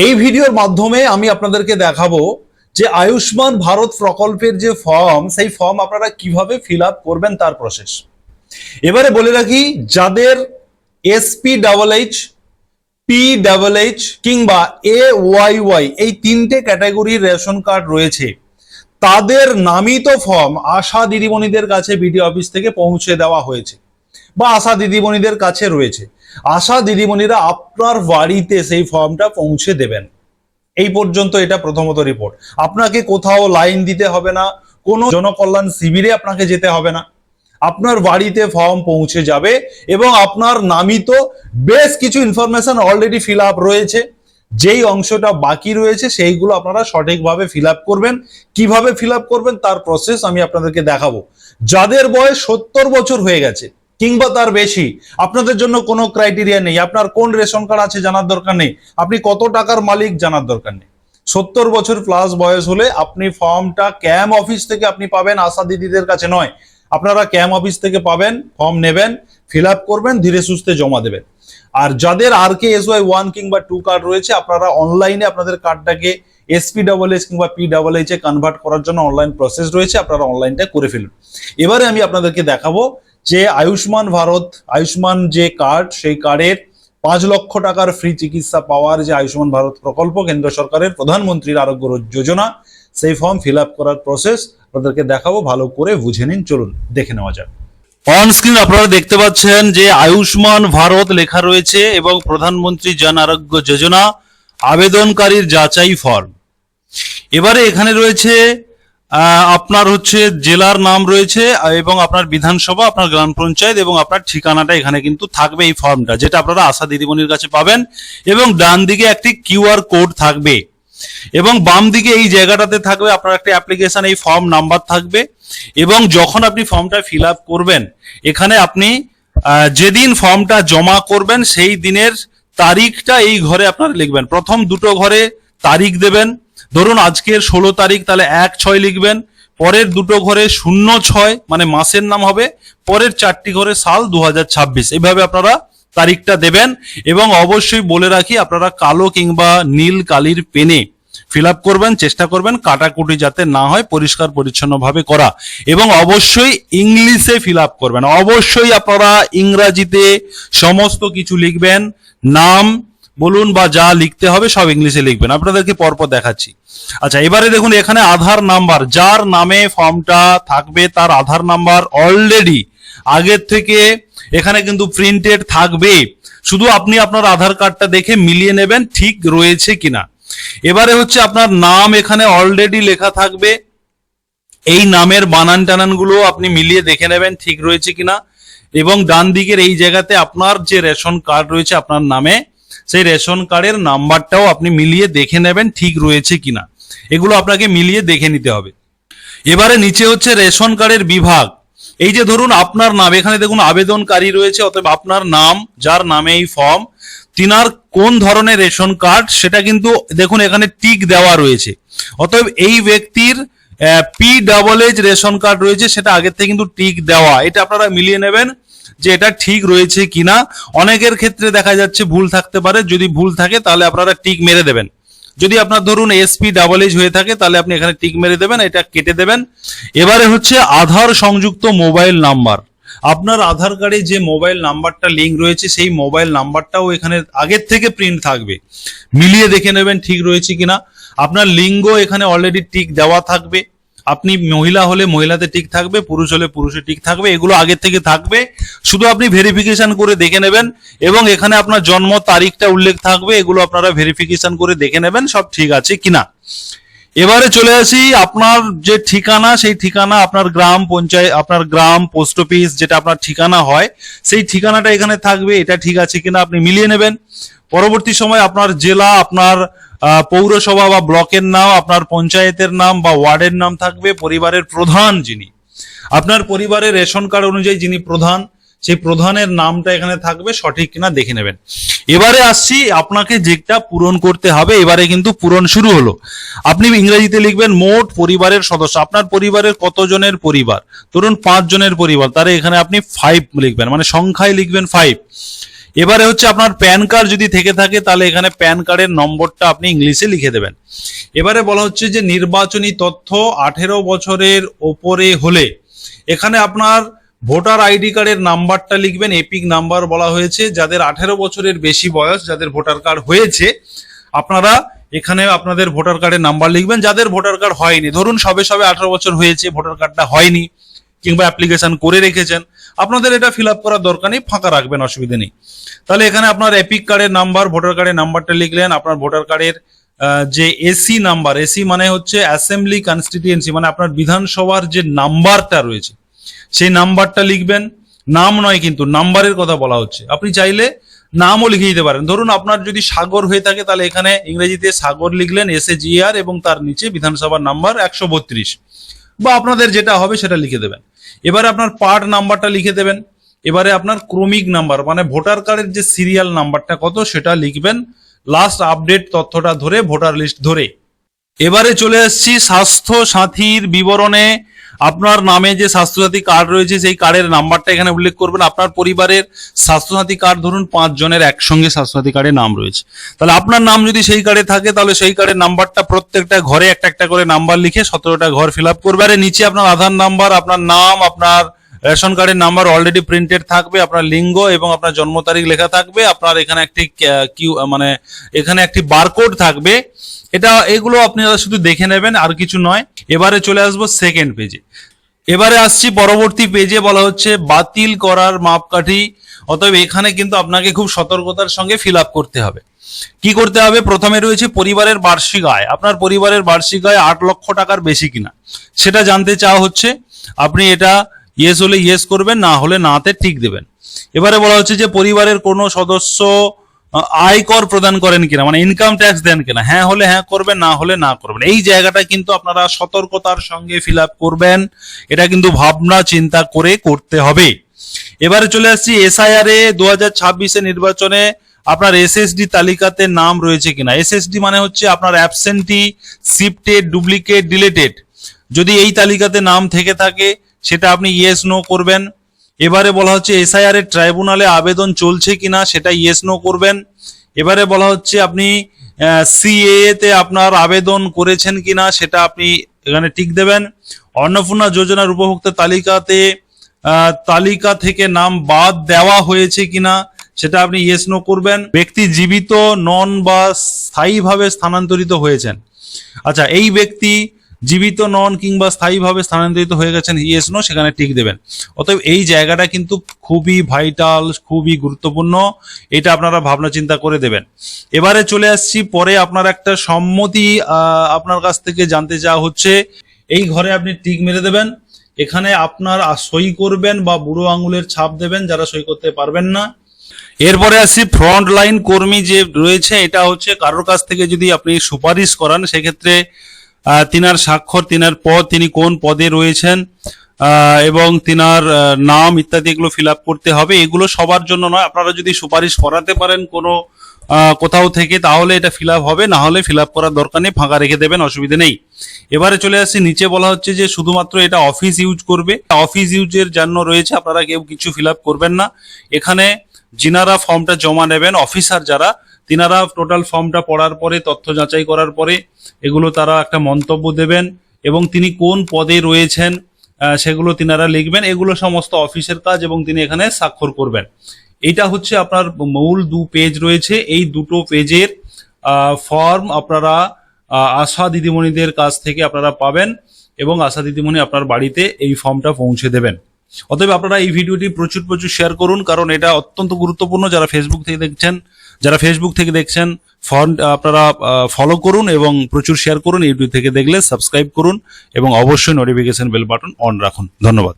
এই ভিডিওর মাধ্যমে আমি আপনাদেরকে দেখাবো যে আয়ুষ্মান ভারত প্রকল্পের যে ফর্ম, সেই ফর্ম আপনারা কিভাবে ফিল আপ করবেন তার প্রসেস। এবারে বলে রাখি, যাদের SPHH, PHH কিংবা AYY এই তিনটে ক্যাটাগরির রেশন কার্ড রয়েছে, তাদের নামিত ফর্ম আশা দিদিমণিদের কাছে বিডিও অফিস থেকে পৌঁছে দেওয়া হয়েছে বা আশা দিদিমণিদের কাছে রয়েছে। আশা দিদিমণিরা আপনার বাড়িতে সেই ফর্মটা পৌঁছে দেবেন। এই পর্যন্ত এটা প্রথমত রিপোর্ট। আপনাকে কোথাও লাইন দিতে হবে না, কোনো জনকল্যাণ শিবিরে আপনাকে যেতে হবে না, আপনার বাড়িতে ফর্ম পৌঁছে যাবে এবং আপনার নামিত বেশ কিছু ইনফরমেশন অলরেডি ফিল আপ রয়েছে। যেই অংশটা বাকি রয়েছে সেইগুলো আপনারা সঠিকভাবে ফিল আপ করবেন। কিভাবে ফিল আপ করবেন তার প্রসেস আমি আপনাদেরকে দেখাবো। যাদের বয়স 70 বছর হয়ে গেছে কিংবা তার বেশি, আপনাদের জন্য কোনো ক্রাইটেরিয়া নেই। আপনার কোন রেশন কার্ড আছে জানার দরকার নেই, আপনি কত টাকার মালিক জানার দরকার নেই। 70 বছর প্লাস বয়স হলে আপনি ফর্মটা ক্যাম্প অফিস থেকে আপনি পাবেন, আশা দিদিদের কাছে নয়। আপনারা ক্যাম্প অফিস থেকে পাবেন, ফর্ম নেবেন, ফিল আপ করবেন, ধীরে সুস্থে জমা দেবেন। আর যাদের RKSY 1 কিংবা 2 কার্ড রয়েছে, আপনারা অনলাইনে আপনাদের কার্ডটাকে SPHH কিংবা PHH এ কনভার্ট করার জন্য অনলাইন প্রসেস রয়েছে, আপনারা অনলাইনটা করে ফেলুন। এবারে আমি আপনাদেরকে দেখাবো যে আয়ুষ্মান ভারত, আয়ুষ্মান যে কার্ড, সেই কার্ডের 5 লক্ষ টাকার ফ্রি চিকিৎসা পাওয়ার যে আয়ুষ্মান ভারত প্রকল্প, কেন্দ্র সরকারের প্রধানমন্ত্রীর আরোগ্য যোজনা, সেই ফর্ম ফিল আপ করার প্রসেস আপনাদেরকে দেখাবো। ভালো করে বুঝে নিন, চলুন দেখে নেওয়া যাক। অন স্ক্রিন আপনারা দেখতে পাচ্ছেন যে আয়ুষ্মান ভারত লেখা রয়েছে এবং প্রধানমন্ত্রী জন আরোগ্য যোজনা আবেদনকারীর যাচাই ফর্ম। এবারে এখানে রয়েছে আপনার জেলার নাম রয়েছে এবং আপনার বিধানসভা, আপনার গ্রাম পঞ্চায়েত এবং আপনার ঠিকানাটা এখানে কিন্তু থাকবে এই ফর্মটা, যেটা আপনারা আশা দিদিমণির কাছে পাবেন। এবং ডান দিকে একটি QR কোড থাকবে এবং বাম দিকে এই জায়গাটাতে থাকবে আপনার একটা অ্যাপ্লিকেশন, এই ফর্ম নাম্বার থাকবে। এবং যখন আপনি ফর্মটা ফিল আপ করবেন, এখানে আপনি যেদিন ফর্মটা জমা করবেন সেই দিনের তারিখটা এই ঘরে আপনারা লিখবেন। প্রথম দুটো ঘরে তারিখ দেবেন, ধরুন আজকের 16 তারিখ, তাহলে 1/6 লিখবেন। পরের দুটো ঘরে 0/6 মানে মাসের নাম হবে, পরের 4টি ঘরে সাল 2026, এইভাবে আপনারা তারিখটা দেবেন। এবং অবশ্যই বলে রাখি, আপনারা কালো কিংবা নীল কালির পেনে ফিল আপ করবেন, চেষ্টা করবেন কাটাকুটি যাতে না হয়, পরিষ্কার পরিচ্ছন্ন ভাবে করা। এবং অবশ্যই ইংলিশে ফিল আপ করবেন। অবশ্যই আপনারা ইংরাজিতে সমস্ত কিছু লিখবেন, নাম বলুন বা যা লিখতে হবে সব ইংলিশে লিখবেন। আপনাদেরকে পরপর দেখাচ্ছি। আচ্ছা, এবারে দেখুন এখানে আধার নাম্বার, যার নামে ফর্মটা থাকবে তার আধার নাম্বার অলরেডি আগের থেকে এখানে কিন্তু প্রিন্টেড থাকবে। শুধু আপনি আপনার আধার কার্ডটা দেখে মিলিয়ে নেবেন ঠিক রয়েছে কিনা। এবারে আপনার নাম এখানে অলরেডি লেখা থাকবে, এই নামের বানান টানান গুলো আপনি মিলিয়ে দেখে নেবেন ঠিক রয়েছে কিনা। এবং ডান দিকের এই জায়গাতে আপনার যে রেশন কার্ড রয়েছে আপনার নামে, সেই রেশন কার্ডের নাম্বারটাও আপনি মিলিয়ে দেখে নেবেন ঠিক রয়েছে কিনা। এগুলো আপনাকে মিলিয়ে দেখে নিতে হবে। এবারে নিচে রেশন কার্ডের বিভাগ। এই যে ধরুন আপনার নাম, এখানে দেখুন আবেদনকারী রয়েছে, অতএব আপনার নাম, যার নামে এই ফর্ম, তিনার কোন ধরনের রেশন কার্ড সেটা কিন্তু দেখুন এখানে টিক দেওয়া রয়েছে। অতএব এই ব্যক্তির PHH রেশন কার্ড রয়েছে, সেটা আগের থেকে কিন্তু টিক দেওয়া। এটা আপনারা মিলিয়ে নেবেন যে এটা ঠিক রয়েছে কিনা। অনেকের ক্ষেত্রে দেখা যাচ্ছে ভুল থাকতে পারে, যদি ভুল থাকে তাহলে আপনারা টিক মেরে দেবেন। যদি আপনার ধরুন SPHH হয়ে থাকে তাহলে আপনি এখানে টিক মেরে দেবেন, এটা কেটে দেবেন। এবারে আধার সংযুক্ত মোবাইল নাম্বার। আপনার আধার কার্ডে যে মোবাইল নাম্বারটা লিঙ্ক রয়েছে সেই মোবাইল নাম্বারটাও এখানে আগের থেকে প্রিন্ট থাকবে, মিলিয়ে দেখে নেবেন ঠিক রয়েছে কিনা। আপনার লিঙ্গ এখানে অলরেডি টিক দেওয়া থাকবে, আপনি মহিলা হলে মহিলাতে টিক থাকবে, পুরুষ হলে পুরুষে টিক থাকবে, এগুলো আগের থেকে থাকবে, শুধু আপনি ভেরিফিকেশন করে দেখে নেবেন। এবং এখানে আপনার জন্ম তারিখটা উল্লেখ থাকবে, এগুলো আপনারা ভেরিফিকেশন করে দেখে নেবেন সব ঠিক আছে কিনা। এবারে চলে আসি আপনার যে ঠিকানা, সেই ঠিকানা আপনার গ্রাম পঞ্চায়েত, আপনার গ্রাম পোস্ট অফিস যেটা আপনার ঠিকানা হয়, সেই ঠিকানাটা এখানে থাকবে, এটা ঠিক আছে কিনা আপনি মিলিয়ে নেবেন। পরবর্তী সময় আপনার জেলা, আপনার পৌরসভা বা ব্লকের নাম, আপনার পঞ্চায়েতের নাম বা ওয়ার্ডের নাম থাকবে, পরিবারের প্রধান যিনি, আপনার পরিবারের রেশন কার্ড অনুযায়ী যিনি প্রধান, সেই প্রধানের নামটা এখানে থাকবে, সঠিক কিনা দেখে নেবেন। এবারে আসছি আপনাকে যেটা পূরণ করতে হবে। এবারে কিন্তু পূরণ শুরু হলো। আপনি ইংরেজিতে লিখবেন মোট পরিবারের সদস্য। আপনার পরিবারের কতজনের পরিবার, ধরুন 5 জনের পরিবার, তাহলে এখানে আপনি 5 লিখবেন, মানে সংখ্যায় লিখবেন 5। এবারে হচ্ছে আপনার প্যান কার্ড যদি থেকে থাকে তাহলে এখানে প্যান কার্ডের নম্বরটা আপনি ইংলিশে লিখে দেবেন। এবারে বলা হচ্ছে যে নির্বাচনী তথ্য 18 বছরের ওপরে হলে এখানে আপনার ভোটার আইডি কার্ডের নাম্বারটা লিখবেন, এপিক নাম্বার বলা হয়েছে। যাদের 18 বছরের বেশি বয়স, যাদের ভোটার কার্ড হয়েছে, আপনারা এখানে আপনাদের ভোটার কার্ডের নাম্বার লিখবেন। যাদের ভোটার কার্ড হয়নি, ধরুন সবে 18 বছর হয়েছে, ভোটার কার্ডটা হয়নি কিংবা অ্যাপ্লিকেশন করে রেখেছেন, আপনাদের এটা ফিল আপ করার দরকার নেই, ফাঁকা রাখবেন, অসুবিধা নেই। তাহলে এখানে আপনার এপিক কার্ডের নাম্বার, ভোটার কার্ডের নাম্বারটা লিখলেন। আপনার ভোটার কার্ডের যে এসি নাম্বার, এসি মানে হচ্ছে অ্যাসেম্বলি কনস্টিটিউয়েন্সি, মানে আপনার বিধানসভার যে নাম্বারটা রয়েছে সেই নাম্বারটা লিখবেন। নাম নয় কিন্তু, নাম্বারের কথা বলা হচ্ছে। আপনি চাইলে নামও লিখে দিতে পারেন। ধরুন আপনার যদি সাগর হয়ে থাকে তাহলে এখানে ইংরেজিতে সাগর লিখলেন, SAGR, এবং তার নিচে বিধানসভার নাম্বার 132, বা আপনাদের যেটা হবে সেটা লিখে দেবেন। এবারে আপনার পার্ট নাম্বারটা লিখে দেবেন। এবারে আপনার ক্রমিক নাম্বার মানে ভোটার কার্ডের যে সিরিয়াল নাম্বারটা কত সেটা লিখবেন, লাস্ট আপডেট তথ্যটা ধরে, ভোটার লিস্ট ধরে। এবারে চলে আসছি স্বাস্থ্য সাথীর বিবরণে। আপনার নামে যে স্বাস্থ্যসাথী কার্ড রয়েছে সেই কার্ডের নাম্বারটা এখানে উল্লেখ করবেন। আপনার পরিবারের স্বাস্থ্যসাথী কার্ড ধরুন 5 জনের একসঙ্গে স্বাস্থ্যসাথী কার্ডে নাম রয়েছে, তাহলে আপনার নাম যদি সেই কার্ডে থাকে তাহলে সেই কার্ডের নাম্বারটা প্রত্যেকটা ঘরে একটা একটা করে নাম্বার লিখে 17টা ঘর ফিল আপ করবে। আর নিচে আপনার আধার নাম্বার, আপনার নাম, আপনার রেশন কার্ডের নাম্বার অলরেডি প্রিন্টেড থাকবে, আপনার লিঙ্গ এবং আপনার জন্ম তারিখ লেখা থাকবে। আপনার এখানে একটি এখানে একটি বারকোড থাকবে। এগুলো আপনারা শুধু দেখে নেবেন, আর কিছু নয়। এবারে চলে আসবো সেকেন্ড পেজে। এবারে আসছি পরবর্তী পেজে, বলা হচ্ছে বাতিল করার মাপকাঠি। অতএব এখানে কিন্তু আপনাকে খুব সতর্কতার সঙ্গে ফিল আপ করতে হবে। কি করতে হবে? প্রথমে রয়েছে পরিবারের বার্ষিক আয়। আপনার পরিবারের বার্ষিক আয় 8 লক্ষ টাকার বেশি কিনা সেটা জানতে চাওয়া হচ্ছে। আপনি এটা ইয়েস হলে ইয়েস করবেন, না হলে নাতে টিক দেবেন। এবারে বলা হচ্ছে যে পরিবারের কোনো সদস্য আয়কর প্রদান করেন কিনা, মানে ইনকাম ট্যাক্স দেন কিনা। হ্যাঁ হলে হ্যাঁ করবেন, না হলে না করবেন। এই জায়গাটা কিন্তু আপনারা সতর্কতার সঙ্গে ফিল আপ করবেন। এটা কিন্তু ভাবনা চিন্তা করে করতে হবে। এবারে চলে আসছি SIR 2026 নির্বাচনে আপনার SSD তালিকাতে নাম রয়েছে কিনা। SSD মানে হচ্ছে আপনার অ্যাবসেন্টি, শিফটেড, ডুপ্লিকেট, ডিলেটেড। যদি এই তালিকাতে নাম থেকে থাকে সেটা আপনি ইয়েস নো করবেন। এবারে বলা হচ্ছে SIR ট্রাইব্যুনালে আবেদন চলছে কিনা, সেটা ইয়েস নো করবেন। এবারে বলা হচ্ছে আপনি CAA তে আপনার আবেদন করেছেন কিনা, সেটা আপনি এখানে টিক দেবেন। অন্নপূর্ণা যোজনার উপভোক্তা তালিকা থেকে নাম বাদ দেওয়া হয়েছে কিনা সেটা আপনি ইয়েস নো করবেন। ব্যক্তি জীবিত নন বা স্থায়ীভাবে স্থানান্তরিত হয়েছেন, আচ্ছা এই ব্যক্তি জীবিত নন কিংবা স্থায়ীভাবে স্থানান্তরিত হয়ে গেছেন, ইয়েস নো, সেখানে টিক দেবেন। অতএব এই জায়গাটা কিন্তু খুবই ভাইটাল, খুবই গুরুত্বপূর্ণ। এটা আপনারা ভাবনা চিন্তা করে দেবেন। এবারে চলে আসছি পরে আপনার একটা সম্মতি আপনার কাছ থেকে জানতে চাওয়া হচ্ছে। এই ঘরে আপনি টিক মেরে দেবেন। এখানে আপনার সই করবেন বা বুড়ো আঙুলের ছাপ দেবেন যারা সই করতে পারবেন না। এরপরে আসছি ফ্রন্ট লাইন কর্মী যে রয়েছে, এটা হচ্ছে কারোর কাছ থেকে যদি আপনি সুপারিশ করান সেক্ষেত্রে তিনার স্বাক্ষর, তিনার পদ, তিনি কোন পদে রয়েছেন এবং তিনার নাম ইত্যাদি এগুলো ফিল আপ করতে হবে। এগুলো সবার জন্য নয়, আপনারা যদি সুপারিশ করাতে পারেন কোনো কোথাও থেকে তাহলে এটা ফিল আপ হবে, না হলে ফিল আপ করার দরকার নেই, ফাঁকা রেখে দেবেন, অসুবিধা নেই। এবারে চলে আসছি নিচে, বলা হচ্ছে যে শুধুমাত্র এটা অফিস ইউজ করবে, অফিস ইউজের জন্য রয়েছে, আপনারা কেউ কিছু ফিল আপ করবেন না। এখানে যিনারা ফর্মটা জমা নেবেন, অফিসার যারা, তিনারা টোটাল ফর্মটা পড়ার পরে, তথ্য যাচাই করার পরে এগুলো তারা একটা মন্তব্য দেবেন এবং তিনি কোন পদে রয়েছেন সেগুলো তিনারা লিখবেন। এগুলো সমস্ত অফিসের কাজ এবং তিনি এখানে স্বাক্ষর করবেন। এটা হচ্ছে আপনার মূল 2 পেজ রয়েছে। এই দুটো পেজের ফর্ম আপনারা আশা দিদিমণিদের কাছ থেকে আপনারা পাবেন এবং আশা দিদিমণি আপনার বাড়িতে এই ফর্মটা পৌঁছে দেবেন। অতএব আপনারা এই ভিডিওটি প্রচুর শেয়ার করুন, কারণ এটা অত্যন্ত গুরুত্বপূর্ণ। যারা ফেসবুক থেকে দেখছেন ফর্ম আপনারা ফলো করুন এবং প্রচুর শেয়ার করুন। ইউটিউব থেকে দেখলে সাবস্ক্রাইব করুন এবং অবশ্যই নোটিফিকেশন বেল বাটন অন রাখুন। ধন্যবাদ।